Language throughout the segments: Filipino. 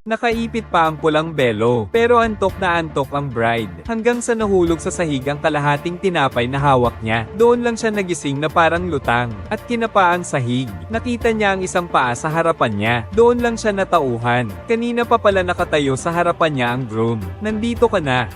Nakaipit pa ang pulang belo, pero antok na antok ang bride. Hanggang sa nahulog sa sahig ang kalahating tinapay na hawak niya. Doon lang siya nagising na parang lutang, at kinapa ang sahig. Nakita niya ang isang paa sa harapan niya. Doon lang siya natauhan. Kanina pa pala nakatayo sa harapan niya ang groom. Nandito ka na.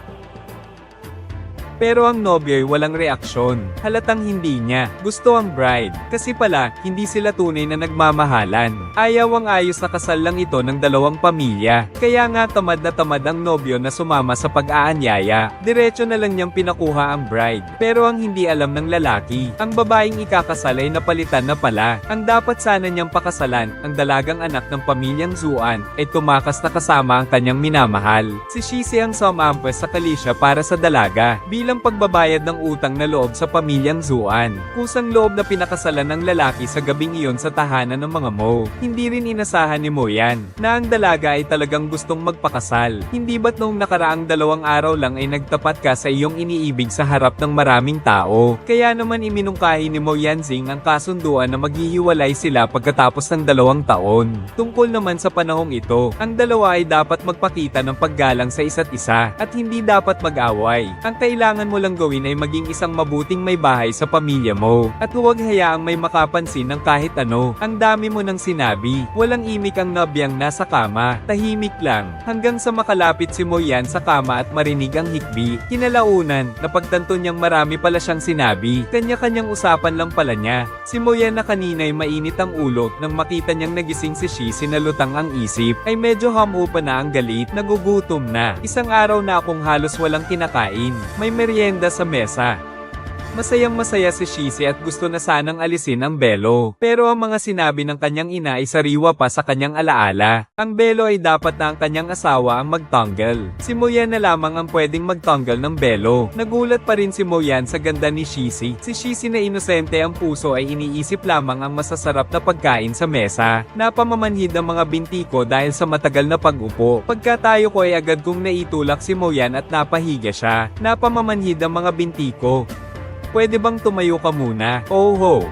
Pero ang nobyo ay walang reaksyon. Halatang hindi niya gusto ang bride. Kasi pala, hindi sila tunay na nagmamahalan. Ayaw ang ayos na kasal lang ito ng dalawang pamilya. Kaya nga tamad ang nobyo na sumama sa pag-aanyaya. Diretso na lang niyang pinakuha ang bride. Pero ang hindi alam ng lalaki, ang babaeng ikakasal ay napalitan na pala. Ang dapat sana niyang pakasalan, ang dalagang anak ng pamilyang Zuan, ay tumakas na kasama ang kanyang minamahal. Si Shise ang sumampas sa kalisya para sa dalaga. Bilang pagbabayad ng utang na loob sa pamilyang Zuan. Kusang loob na pinakasalan ng lalaki sa gabing iyon sa tahanan ng mga Mo. Hindi rin inasahan ni Mo yan, na ang dalaga ay talagang gustong magpakasal. Hindi ba't noong nakaraang 2 araw lang ay nagtapat ka sa iyong iniibig sa harap ng maraming tao? Kaya naman iminungkahi ni Mo Yanjing ang kasunduan na maghihiwalay sila pagkatapos ng 2 taon. Tungkol naman sa panahong ito, ang dalawa ay dapat magpakita ng paggalang sa isa't isa, at hindi dapat mag-away. Ang kailangan mo lang gawin ay maging isang mabuting may bahay sa pamilya mo, at huwag hayaang may makapansin ng kahit ano. Ang dami mo nang sinabi. Walang imik ang nobyang nasa kama. Tahimik lang, hanggang sa makalapit si Moyan sa kama at marinig ang hikbi. Kinalaunan, napagtanto niyang marami pala siyang sinabi. Kanya-kanyang usapan lang pala niya. Si Moyan na kanina'y mainit ang ulo nang makita niyang nagising si Shise na lutang ang isip, ay medyo hamupa na ang galit. Nagugutom na. Isang araw na akong halos walang kinakain. May merienda sa mesa. Masayang-masaya si Shise at gusto na sanang alisin ang belo. Pero ang mga sinabi ng kanyang ina ay sariwa pa sa kanyang alaala. Ang belo ay dapat na ang kanyang asawa ang magtanggal. Si Moyan na lamang ang pwedeng magtanggal ng belo. Nagulat pa rin si Moyan sa ganda ni Shise. Si Shise na inosente ang puso ay iniisip lamang ang masasarap na pagkain sa mesa. Napamamanhid ang mga binti ko dahil sa matagal na pag-upo. Pagkatayo ko ay agad kong naitulak si Moyan at napahiga siya. Napamamanhid ang mga binti ko. Pwede bang tumayo ka muna? Oh ho!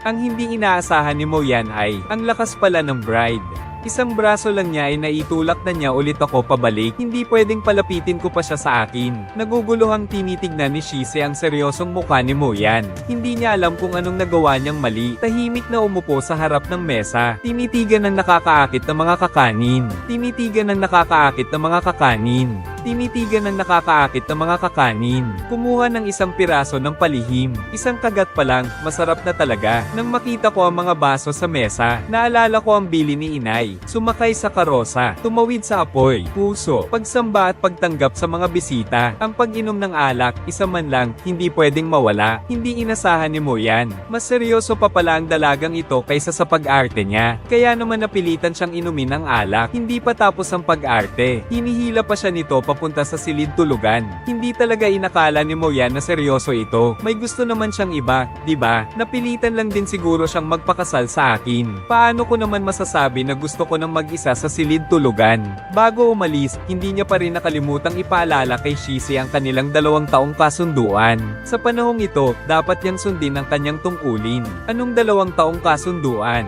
Ang hindi inaasahan ni Moyan ay, ang lakas pala ng bride. Isang braso lang niya ay naitulak na niya ulit ako pabalik. Hindi pwedeng palapitin ko pa siya sa akin. Naguguluhang tinitignan ni Shise ang seryosong mukha ni Moyan. Hindi niya alam kung anong nagawa niyang mali. Tahimik na umupo sa harap ng mesa. Tinitigan ng nakakaakit na mga kakanin. Tinitigan ng nakakaakit na mga kakanin. Tinitigan ng nakakaakit na mga kakanin. Kumuha ng isang piraso ng palihim. Isang kagat pa lang, masarap na talaga. Nang makita ko ang mga baso sa mesa, naalala ko ang bili ni inay. Sumakay sa karosa, tumawid sa apoy, puso, pagsamba at pagtanggap sa mga bisita. Ang pag-inom ng alak, isa man lang, hindi pwedeng mawala. Hindi inasahan ni Moyan. Mas seryoso pa pala ang dalagang ito kaysa sa pag-arte niya. Kaya naman napilitan siyang inumin ang alak. Hindi pa tapos ang pag-arte. Hinihila pa siya nito papunta sa silid tulugan. Hindi talaga inakala ni Moyan na seryoso ito. May gusto naman siyang iba, di ba? Napilitan lang din siguro siyang magpakasal sa akin. Paano ko naman masasabi na gusto ko ng mag-isa sa silid tulugan? Bago umalis, hindi niya pa rin nakalimutang ipaalala kay Shise ang kanilang 2 taong kasunduan. Sa panahong ito, dapat niyang sundin ang kanyang tungkulin. Anong 2 taong kasunduan?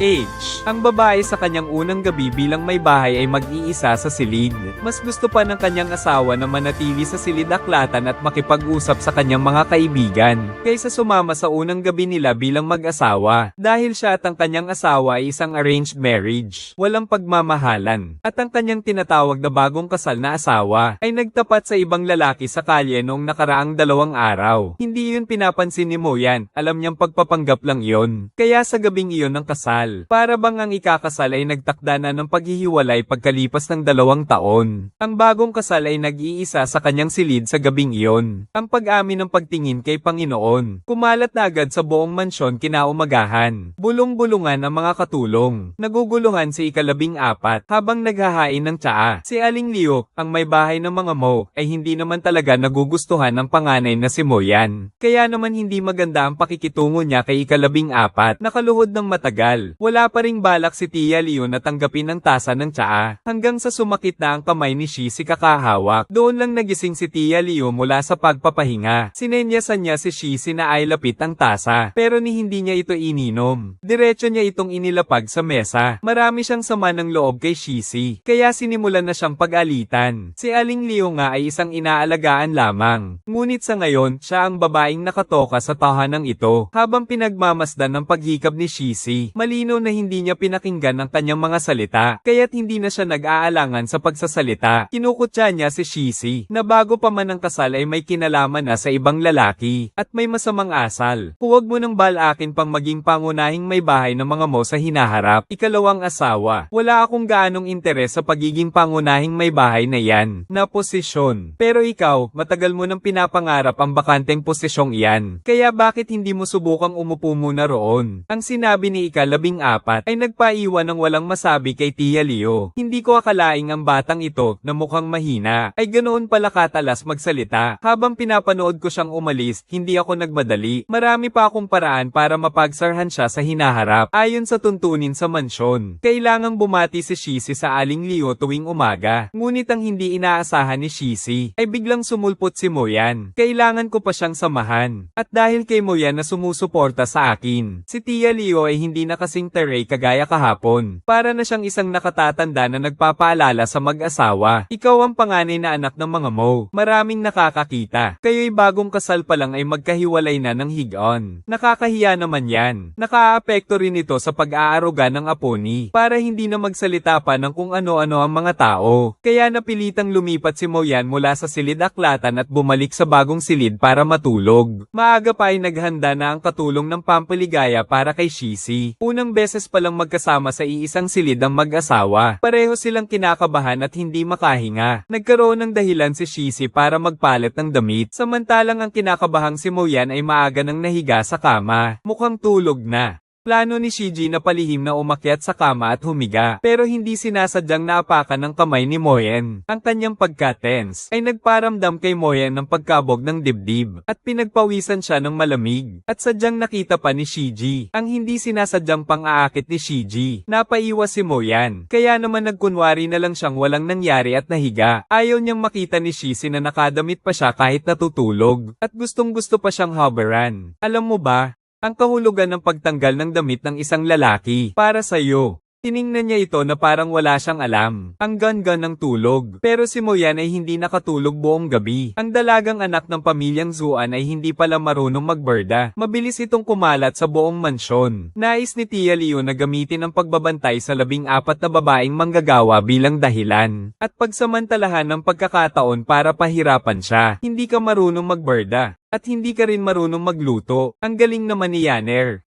Age. Ang babae sa kanyang unang gabi bilang may bahay ay mag-iisa sa silid. Mas gusto pa ng kanyang asawa na manatili sa silid aklatan at makipag-usap sa kanyang mga kaibigan, kaysa sumama sa unang gabi nila bilang mag-asawa. Dahil siya at ang kanyang asawa ay isang arranged marriage. Walang pagmamahalan. At ang kanyang tinatawag na bagong kasal na asawa ay nagtapat sa ibang lalaki sa kalye noong nakaraang 2 araw. Hindi yun pinapansin ni Moyan. Alam niyang pagpapanggap lang yun. Kaya sa gabing iyon ng kasal, para bang ang ikakasal ay nagtakda na ng paghihiwalay pagkalipas ng 2 taon. Ang bagong kasal ay nag-iisa sa kanyang silid sa gabing iyon. Ang pag-amin ng pagtingin kay Panginoon. Kumalat na agad sa buong mansyon kinaumagahan. Bulong-bulungan ang mga katulong. Naguguluhan si ika-14 habang naghahain ng tsaa. Si Aling Liok, ang may bahay ng mga Mo, ay hindi naman talaga nagugustuhan ng panganay na si Moyan. Kaya naman hindi maganda ang pakikitungo niya kay ika-14. Nakaluhod ng matagal. Wala pa ring balak si Tia Leo na tanggapin ang tasa ng tsaa, hanggang sa sumakit na ang kamay ni Shizzy kakahawak. Doon lang nagising si Tia Leo mula sa pagpapahinga. Sinenyasan niya si Shizzy na ay lapit ang tasa, pero ni hindi niya ito ininom. Diretso niya itong inilapag sa mesa. Marami siyang sama ng loob kay Shizzy, kaya sinimulan na siyang pag-alitan. Si Aling Leo nga ay isang inaalagaan lamang. Ngunit sa ngayon, siya ang babaeng nakatoka sa tahanang ito. Habang pinagmamasdan ng paghikab ni Shizzy, malinaw na hindi niya pinakinggan ang kanyang mga salita, kaya't hindi na siya nag-aalangan sa pagsasalita. Kinukutya niya si Shizzy, na bago pa man ang kasal ay may kinalaman na sa ibang lalaki, at may masamang asal. Huwag mo nang balakin pang maging pangunahing may bahay ng mga mo sa hinaharap. Ikalawang asawa. Wala akong gaanong interes sa pagiging pangunahing may bahay na yan, na posisyon. Pero ikaw, matagal mo nang pinapangarap ang bakanteng posisyong iyan. Kaya bakit hindi mo subukang umupo muna roon? Ang sinabi ni ika-14 ay nagpaiwan ng walang masabi kay Tia Leo. Hindi ko akalaing ang batang ito, na mukhang mahina, ay ganoon pala katalas magsalita. Habang pinapanood ko siyang umalis, hindi ako nagmadali. Marami pa akong paraan para mapagsarhan siya sa hinaharap. Ayon sa tuntunin sa mansyon, kailangang bumati si Shizzy sa Aling Leo tuwing umaga. Ngunit ang hindi inaasahan ni Shizzy ay biglang sumulpot si Moyan. Kailangan ko pa siyang samahan. At dahil kay Moyan na sumusuporta sa akin, si Tia Leo ay hindi na kasing teray kagaya kahapon. Para na siyang isang nakatatanda na nagpapaalala sa mag-asawa. Ikaw ang panganay na anak ng mga mo. Maraming nakakakita. Kayo'y bagong kasal pa lang ay magkahiwalay na ng higon. Nakakahiya naman yan. Nakaapekto rin ito sa pag-aaruga ng apo ni, para hindi na magsalita pa ng kung ano-ano ang mga tao. Kaya napilitang lumipat si Moyan mula sa silid-aklatan at bumalik sa bagong silid para matulog. Maaga pa ay naghanda na ang katulong ng pampaligaya para kay Shizzy. Unang beses palang magkasama sa iisang silid ang mag-asawa. Pareho silang kinakabahan at hindi makahinga. Nagkaroon ng dahilan si Shizzy para magpalit ng damit, samantalang ang kinakabahang si Moyan ay maaga nang nahiga sa kama. Mukhang tulog na. Plano ni Shizzy na palihim na umakyat sa kama at humiga, pero hindi sinasadyang naapakan ng kamay ni Moyen. Ang kanyang pagka-tense ay nagparamdam kay Moyen ng pagkabog ng dibdib, at pinagpawisan siya ng malamig, at sadyang nakita pa ni Shizzy ang hindi sinasadyang pang-aakit ni Shizzy. Napaiwas si Moyan, kaya naman nagkunwari na lang siyang walang nangyari at nahiga. Ayaw niyang makita ni Shizzy na nakadamit pa siya kahit natutulog, at gustong-gusto pa siyang hoveran. Alam mo ba, ang kahulugan ng pagtanggal ng damit ng isang lalaki para sa'yo. Tiningnan niya ito na parang wala siyang alam. Ang gan-gan ng tulog. Pero si Moyan ay hindi nakatulog buong gabi. Ang dalagang anak ng pamilyang Zuan ay hindi pala marunong magberda. Mabilis itong kumalat sa buong mansyon. Nais ni Tia Leo na gamitin ang pagbabantay sa 14 na babaeng manggagawa bilang dahilan. At pagsamantalahan ng pagkakataon para pahirapan siya. Hindi ka marunong magberda. At hindi ka rin marunong magluto. Ang galing naman ni Yanner.